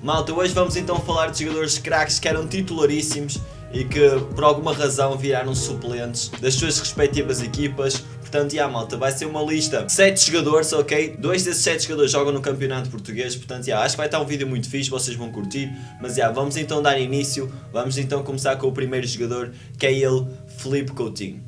Malta, hoje vamos então falar de jogadores craques que eram titularíssimos e que por alguma razão viraram suplentes das suas respectivas equipas. Portanto, malta, vai ser uma lista de 7 jogadores, ok? 2 desses 7 jogadores jogam no campeonato português. Portanto, acho que vai estar um vídeo muito fixe, vocês vão curtir. Mas vamos então dar início, vamos então começar com o primeiro jogador, que é ele, Philippe Coutinho.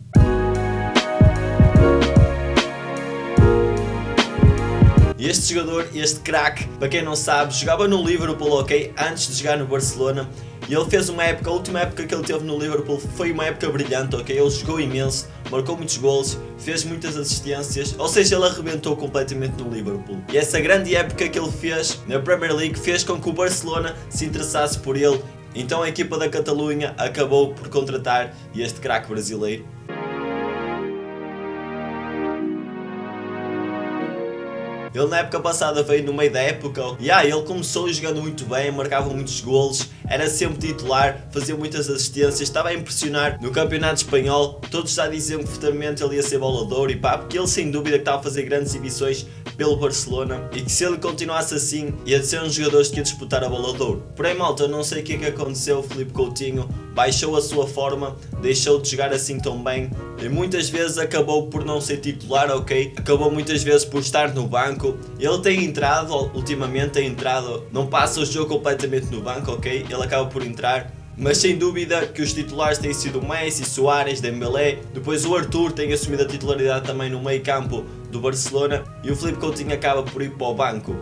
Este jogador, este craque, para quem não sabe, jogava no Liverpool, ok? Antes de jogar no Barcelona. E ele fez uma época, a última época que ele teve no Liverpool foi uma época brilhante, ok? Ele jogou imenso, marcou muitos golos, fez muitas assistências, ou seja, ele arrebentou completamente no Liverpool. E essa grande época que ele fez na Premier League fez com que o Barcelona se interessasse por ele. Então a equipa da Catalunha acabou por contratar este craque brasileiro. Ele na época passada veio no meio da época e ele começou jogando muito bem, marcava muitos golos, era sempre titular, fazia muitas assistências, estava a impressionar no campeonato espanhol. Todos já diziam que futuramente ele ia ser Bola de Ouro porque ele sem dúvida que estava a fazer grandes exibições pelo Barcelona e que se ele continuasse assim ia ser um dos jogadores que ia disputar a Bola de Ouro. Porém, malta, eu não sei o que é que aconteceu, o Philippe Coutinho baixou a sua forma, deixou de jogar assim tão bem e muitas vezes acabou por não ser titular, ok? Acabou muitas vezes por estar no banco. Ele tem entrado, ultimamente tem entrado, não passa o jogo completamente no banco, ok? Ele acaba por entrar. Mas sem dúvida que os titulares têm sido o Messi, Suárez, Dembélé, depois o Arthur tem assumido a titularidade também no meio campo do Barcelona e o Philippe Coutinho acaba por ir para o banco.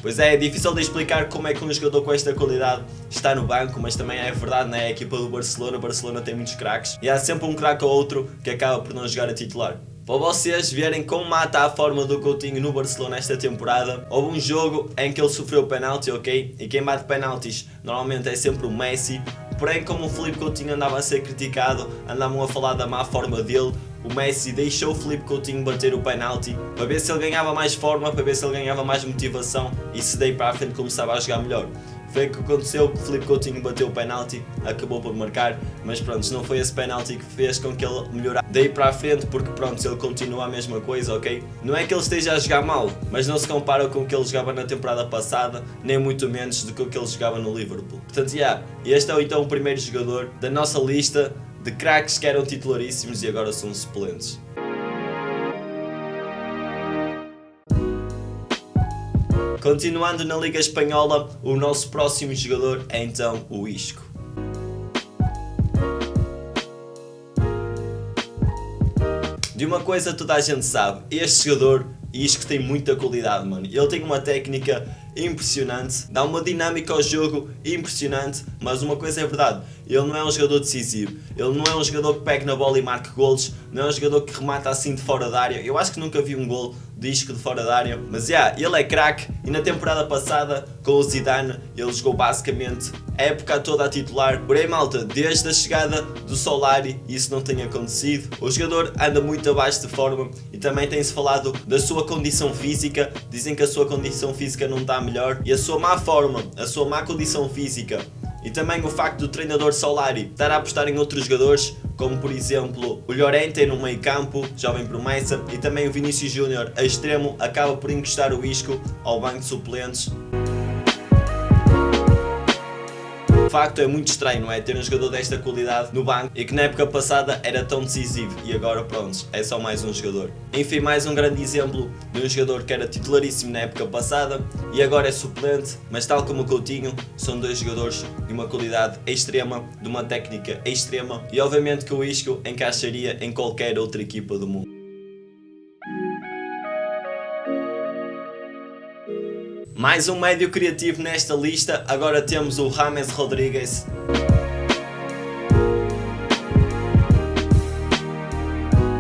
Pois é difícil de explicar como é que um jogador com esta qualidade está no banco, mas também é verdade, né? A equipa do Barcelona, o Barcelona tem muitos craques e há sempre um craque ou outro que acaba por não jogar a titular. Para vocês verem como mata a forma do Coutinho no Barcelona esta temporada, houve um jogo em que ele sofreu penalti, ok? E quem bate penaltis normalmente é sempre o Messi. Porém, como o Philippe Coutinho andava a ser criticado, andavam a falar da má forma dele, o Messi deixou o Philippe Coutinho bater o penalti para ver se ele ganhava mais forma, para ver se ele ganhava mais motivação e se daí para a frente começava a jogar melhor. Foi o que aconteceu, que o Philippe Coutinho bateu o penalti, acabou por marcar, mas pronto, não foi esse penalti que fez com que ele melhorasse daí para a frente, porque pronto, ele continua a mesma coisa, ok? Não é que ele esteja a jogar mal, mas não se compara com o que ele jogava na temporada passada, nem muito menos do que o que ele jogava no Liverpool. Portanto, este é então o primeiro jogador da nossa lista de craques que eram titularíssimos e agora são suplentes. Continuando na Liga Espanhola, o nosso próximo jogador é então o Isco. De uma coisa toda a gente sabe, este jogador, Isco, tem muita qualidade, mano. Ele tem uma técnica impressionante, dá uma dinâmica ao jogo impressionante, mas uma coisa é verdade, ele não é um jogador decisivo, ele não é um jogador que pegue na bola e marque golos, não é um jogador que remata assim de fora da área. Eu acho que nunca vi um gol de Isco de fora da área, mas ele é craque e na temporada passada com o Zidane ele jogou basicamente a época toda a titular. Porém, malta, desde a chegada do Solari isso não tem acontecido. O jogador anda muito abaixo de forma e também tem-se falado da sua condição física, dizem que a sua condição física não está melhor e a sua má forma, a sua má condição física e também o facto do treinador Solari estar a apostar em outros jogadores, como por exemplo o Llorente no meio campo, jovem promessa, e também o Vinícius Júnior a extremo, acaba por encostar o Isco ao banco de suplentes. De facto é muito estranho, não é? Ter um jogador desta qualidade no banco e que na época passada era tão decisivo e agora pronto, é só mais um jogador. Enfim, mais um grande exemplo de um jogador que era titularíssimo na época passada e agora é suplente, mas tal como o Coutinho, são dois jogadores de uma qualidade extrema, de uma técnica extrema e obviamente que o Isco encaixaria em qualquer outra equipa do mundo. Mais um médio criativo nesta lista, agora temos o James Rodríguez.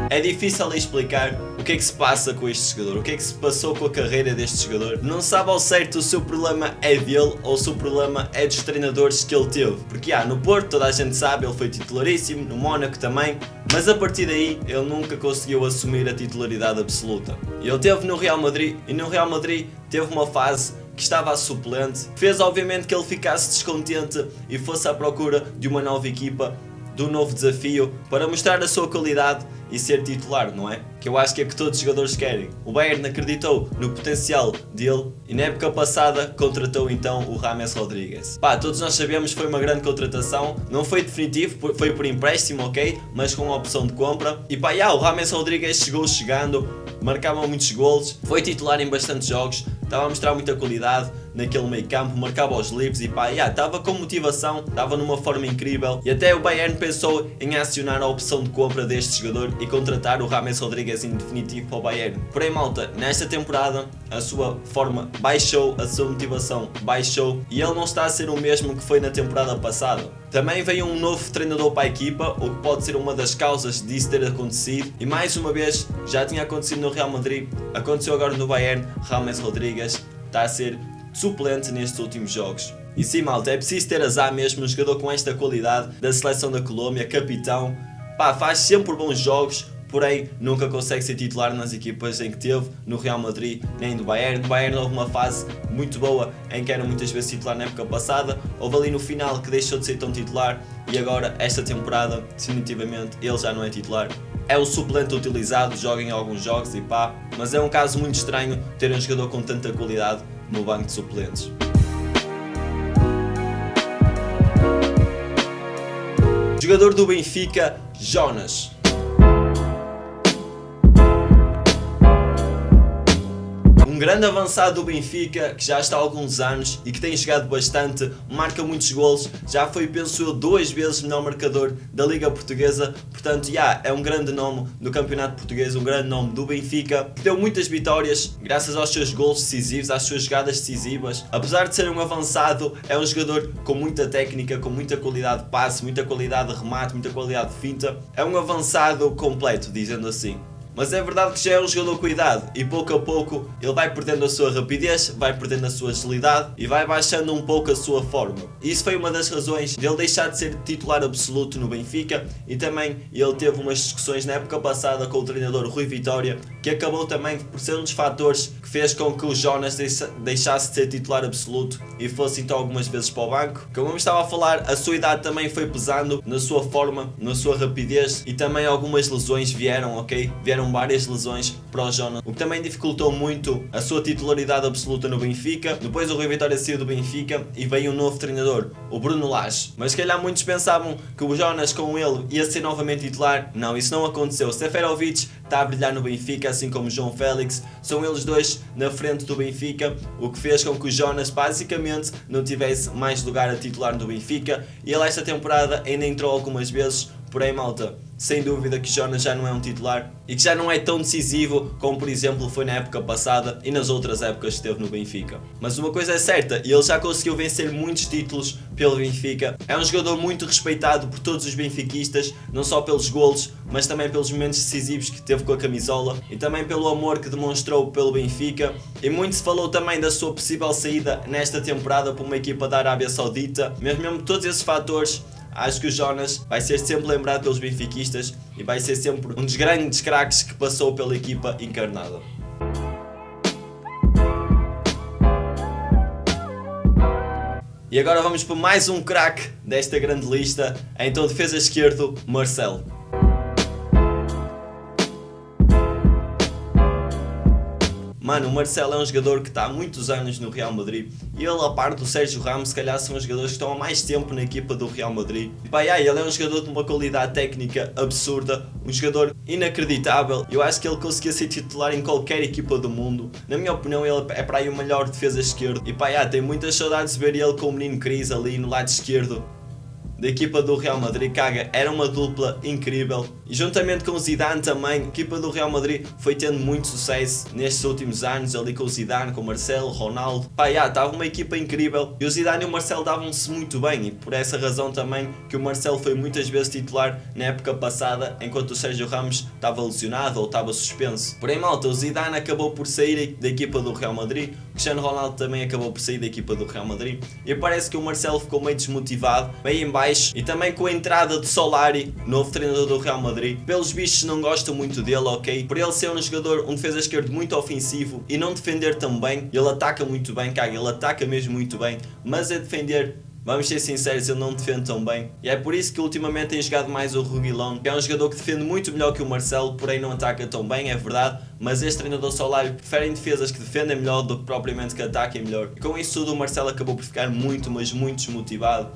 É difícil explicar o que é que se passa com este jogador, o que é que se passou com a carreira deste jogador. Não sabe ao certo se o problema é dele ou se o problema é dos treinadores que ele teve. Porque no Porto toda a gente sabe, ele foi titularíssimo, no Mónaco também, mas a partir daí ele nunca conseguiu assumir a titularidade absoluta. Ele teve no Real Madrid e no Real Madrid teve uma fase que estava a suplente, fez obviamente que ele ficasse descontente e fosse à procura de uma nova equipa, de um novo desafio, para mostrar a sua qualidade e ser titular, não é? Que eu acho que é que todos os jogadores querem. O Bayern acreditou no potencial dele e na época passada contratou então o James Rodrigues. Pá, todos nós sabemos que foi uma grande contratação, não foi definitivo, foi por empréstimo, ok? Mas com a opção de compra. E pá, o James Rodrigues chegando, marcava muitos golos, foi titular em bastantes jogos, estava a mostrar muita qualidade naquele meio campo, marcava os livres e pá, estava com motivação, estava numa forma incrível e até o Bayern pensou em acionar a opção de compra deste jogador e contratar o James Rodrigues em definitivo para o Bayern. Porém, malta, nesta temporada a sua forma baixou, a sua motivação baixou e ele não está a ser o mesmo que foi na temporada passada. Também veio um novo treinador para a equipa, o que pode ser uma das causas disso ter acontecido. E mais uma vez, já tinha acontecido no Real Madrid, aconteceu agora no Bayern. James Rodrigues está a ser suplente nestes últimos jogos. E sim, malta, é preciso ter azar mesmo, um jogador com esta qualidade da seleção da Colômbia, capitão, pá, faz sempre bons jogos, porém nunca consegue ser titular nas equipas em que teve, no Real Madrid nem do Bayern. No Bayern houve uma fase muito boa em que era muitas vezes titular na época passada, houve ali no final que deixou de ser tão titular e agora esta temporada definitivamente ele já não é titular. É o suplente utilizado, joga em alguns jogos e pá, mas é um caso muito estranho ter um jogador com tanta qualidade no banco de suplentes. Jogador do Benfica, Jonas. Um grande avançado do Benfica, que já está há alguns anos e que tem jogado bastante, marca muitos golos, já foi, penso eu, 2 vezes melhor marcador da Liga Portuguesa, portanto, é um grande nome do Campeonato Português, um grande nome do Benfica, que deu muitas vitórias graças aos seus golos decisivos, às suas jogadas decisivas. Apesar de ser um avançado, é um jogador com muita técnica, com muita qualidade de passe, muita qualidade de remate, muita qualidade de finta. É um avançado completo, dizendo assim. Mas é verdade que já é um jogador com idade e pouco a pouco ele vai perdendo a sua rapidez, vai perdendo a sua agilidade e vai baixando um pouco a sua forma. E isso foi uma das razões de ele deixar de ser titular absoluto no Benfica e também ele teve umas discussões na época passada com o treinador Rui Vitória, que acabou também por ser um dos fatores que fez com que o Jonas deixasse de ser titular absoluto e fosse então algumas vezes para o banco. Como eu estava a falar, a sua idade também foi pesando na sua forma, na sua rapidez e também algumas lesões vieram, ok? Vieram várias lesões para o Jonas, o que também dificultou muito a sua titularidade absoluta no Benfica. Depois o Rui Vitória saiu do Benfica e veio um novo treinador, o Bruno Lage. Mas se calhar muitos pensavam que o Jonas com ele ia ser novamente titular. Não, isso não aconteceu. Seferovic está a brilhar no Benfica, assim como João Félix. São eles dois na frente do Benfica, o que fez com que o Jonas basicamente não tivesse mais lugar a titular no Benfica. E ele esta temporada ainda entrou algumas vezes, porém, malta, sem dúvida que Jonas já não é um titular e que já não é tão decisivo como, por exemplo, foi na época passada e nas outras épocas que esteve no Benfica. Mas uma coisa é certa, ele já conseguiu vencer muitos títulos pelo Benfica. É um jogador muito respeitado por todos os benfiquistas, não só pelos golos, mas também pelos momentos decisivos que teve com a camisola e também pelo amor que demonstrou pelo Benfica. E muito se falou também da sua possível saída nesta temporada para uma equipa da Arábia Saudita. Mesmo todos esses fatores, acho que o Jonas vai ser sempre lembrado pelos benfiquistas e vai ser sempre um dos grandes craques que passou pela equipa encarnada. E agora vamos para mais um craque desta grande lista, então defesa esquerdo, Marcelo. Mano, o Marcelo é um jogador que está há muitos anos no Real Madrid e ele, a par do Sérgio Ramos, se calhar são os jogadores que estão há mais tempo na equipa do Real Madrid. E pá, ele é um jogador de uma qualidade técnica absurda, um jogador inacreditável. Eu acho que ele conseguia ser titular em qualquer equipa do mundo. Na minha opinião, ele é para aí o melhor defesa esquerdo. E pá, tem muitas saudades de ver ele com o menino Cris ali no lado esquerdo da equipa do Real Madrid. Caga, era uma dupla incrível. E juntamente com o Zidane também, a equipa do Real Madrid foi tendo muito sucesso nestes últimos anos, ali com o Zidane, com o Marcelo, Ronaldo. Pá, estava uma equipa incrível e o Zidane e o Marcelo davam-se muito bem e por essa razão também que o Marcelo foi muitas vezes titular na época passada, enquanto o Sérgio Ramos estava lesionado ou estava suspenso. Porém, malta, o Zidane acabou por sair da equipa do Real Madrid, o Cristiano Ronaldo também acabou por sair da equipa do Real Madrid e parece que o Marcelo ficou meio desmotivado, meio em baixo, e também com a entrada de Solari, novo treinador do Real Madrid. Pelos bichos não gostam muito dele, ok? Por ele ser um jogador, um defesa esquerdo muito ofensivo e não defender tão bem, ele ataca muito bem, caga, ele ataca mesmo muito bem, mas a defender Vamos ser sinceros, ele não defende tão bem. E é por isso que ultimamente tem jogado mais o Reguilón, que é um jogador que defende muito melhor que o Marcelo, porém não ataca tão bem, é verdade. Mas este treinador Solari prefere defesas que defendem melhor do que propriamente que ataquem melhor. E com isso tudo o Marcelo acabou por ficar muito, mas muito desmotivado.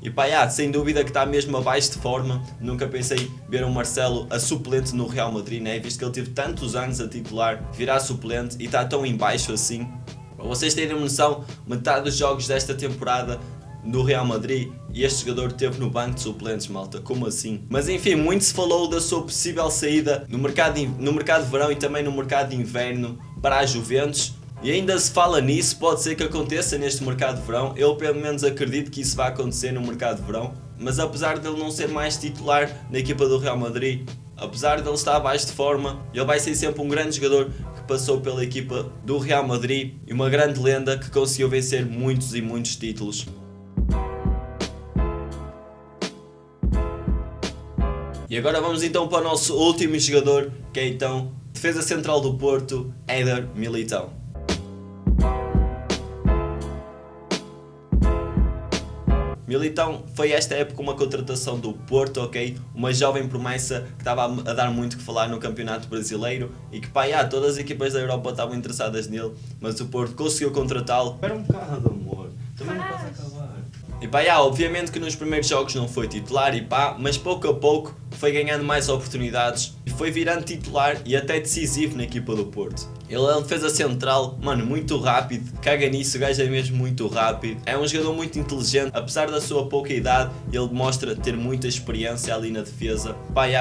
E pá, sem dúvida que está mesmo abaixo de forma. Nunca pensei ver o Marcelo a suplente no Real Madrid, né? Visto que ele teve tantos anos a titular, virar suplente e está tão em baixo assim. Para vocês terem noção, metade dos jogos desta temporada no Real Madrid e este jogador esteve no banco de suplentes, malta, como assim? Mas enfim, muito se falou da sua possível saída no mercado de verão e também no mercado de inverno para a Juventus. E ainda se fala nisso, pode ser que aconteça neste mercado de verão. Eu pelo menos acredito que isso vai acontecer no mercado de verão. Mas apesar de ele não ser mais titular na equipa do Real Madrid, apesar de ele estar abaixo de forma, ele vai ser sempre um grande jogador que passou pela equipa do Real Madrid e uma grande lenda que conseguiu vencer muitos e muitos títulos. E agora vamos então para o nosso último jogador, que é então defesa central do Porto, Éder Militão. Militão foi esta época uma contratação do Porto, ok? Uma jovem promessa que estava a dar muito que falar no Campeonato Brasileiro e que todas as equipas da Europa estavam interessadas nele, mas o Porto conseguiu contratá-lo. Espera um bocado, amor, também não posso acabar. E obviamente que nos primeiros jogos não foi titular mas pouco a pouco foi ganhando mais oportunidades e foi virando titular e até decisivo na equipa do Porto. Ele é um defesa central, mano, muito rápido, caga nisso, o gajo é mesmo muito rápido. É um jogador muito inteligente, apesar da sua pouca idade, ele demonstra ter muita experiência ali na defesa.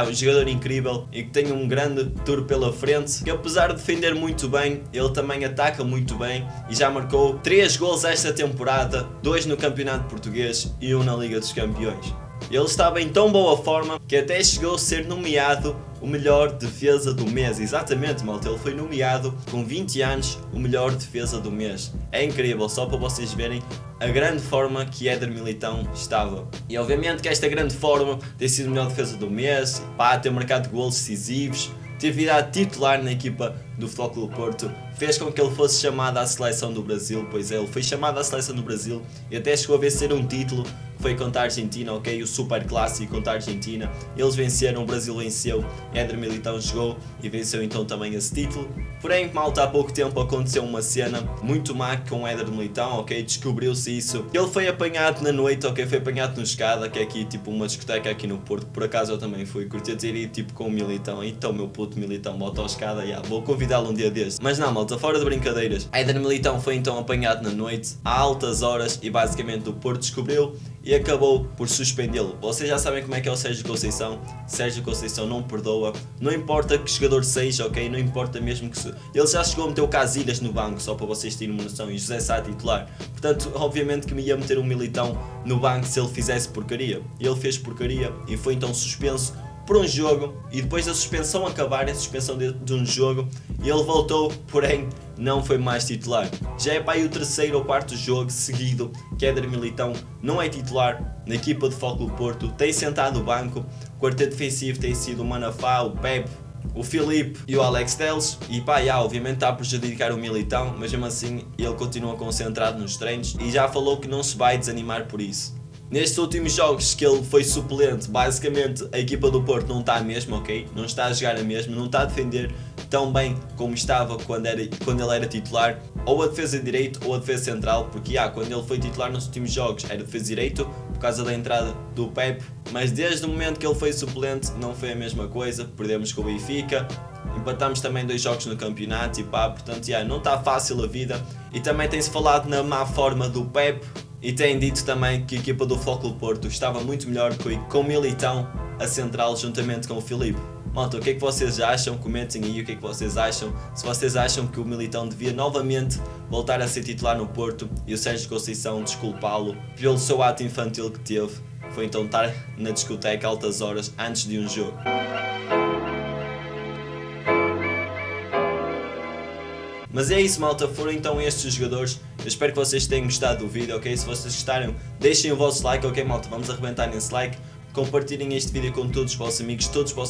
Um jogador incrível e que tem um grande tour pela frente, que apesar de defender muito bem, ele também ataca muito bem e já marcou 3 gols esta temporada, 2 no Campeonato Português e 1 na Liga dos Campeões. Ele estava em tão boa forma que até chegou a ser nomeado o melhor defesa do mês. Exatamente, malta, ele foi nomeado com 20 anos o melhor defesa do mês. É incrível, só para vocês verem a grande forma que Éder Militão estava. E obviamente que esta grande forma tem sido o melhor defesa do mês, ter marcado golos decisivos, ter virado titular na equipa do Futebol Clube Porto, fez com que ele fosse chamado à seleção do Brasil. Pois é, ele foi chamado à seleção do Brasil e até chegou a vencer um título, foi contra a Argentina, ok? O Super Clássico contra a Argentina. Eles venceram, o Brasil venceu, Éder Militão jogou e venceu então também esse título. Porém, malta, há pouco tempo aconteceu uma cena muito má com o Éder Militão, ok? Descobriu-se isso. Ele foi apanhado na noite, ok? Foi apanhado no Escada, que é aqui tipo uma discoteca aqui no Porto. Por acaso eu também fui, curti ter ido tipo com o Militão. Então, meu puto Militão, bota ao Escada, vou convidá-lo um dia destes. Mas não, malta, fora de brincadeiras. Éder Militão foi então apanhado na noite, a altas horas, e basicamente o Porto descobriu e acabou por suspendê-lo. Vocês já sabem como é que é o Sérgio Conceição. Sérgio Conceição não perdoa, não importa que jogador seja, ok? Não importa mesmo que ele já chegou a meter o Casilhas no banco, só para vocês terem uma noção, e José Sá titular. Portanto, obviamente que me ia meter um Militão no banco se ele fizesse porcaria. Ele fez porcaria e foi então suspenso por um jogo, e depois da suspensão acabar, a suspensão de um jogo, ele voltou, porém não foi mais titular. Já é para aí o 3º ou 4º jogo seguido que Éder Militão não é titular na equipa de Futebol Clube Porto, tem sentado no banco. O quarteto defensivo tem sido o Manafá, o Pepe, o Filipe e o Alex Telles, e obviamente está a prejudicar o Militão, mas mesmo assim ele continua concentrado nos treinos e já falou que não se vai desanimar por isso. Nestes últimos jogos que ele foi suplente, basicamente a equipa do Porto não está a mesma, ok? Não está a jogar a mesma, não está a defender tão bem como estava quando ele era titular, ou a defesa de direito ou a defesa central, porque quando ele foi titular nos últimos jogos era defesa de direito, por causa da entrada do Pepe, mas desde o momento que ele foi suplente não foi a mesma coisa. Perdemos com o Benfica, empatámos também 2 jogos no campeonato portanto não está fácil a vida, e também tem-se falado na má forma do Pepe. E tem dito também que a equipa do Futebol Clube Porto estava muito melhor com o Militão a central juntamente com o Filipe. Malta, o que é que vocês acham? Comentem aí o que é que vocês acham. Se vocês acham que o Militão devia novamente voltar a ser titular no Porto e o Sérgio Conceição desculpá-lo pelo seu ato infantil que teve, foi então estar na discoteca a altas horas antes de um jogo. Mas é isso, malta, foram então estes os jogadores. Eu espero que vocês tenham gostado do vídeo, ok? Se vocês gostaram, deixem o vosso like, ok, malta? Vamos arrebentar nesse like. compartilhem este vídeo com todos os vossos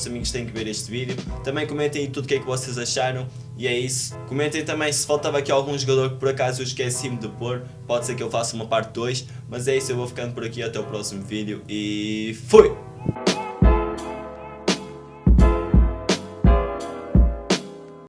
amigos têm que ver este vídeo. Também comentem aí tudo o que é que vocês acharam. E é isso. Comentem também se faltava aqui algum jogador que por acaso eu esqueci-me de pôr. Pode ser que eu faça uma parte 2. Mas é isso, eu vou ficando por aqui, até o próximo vídeo e fui!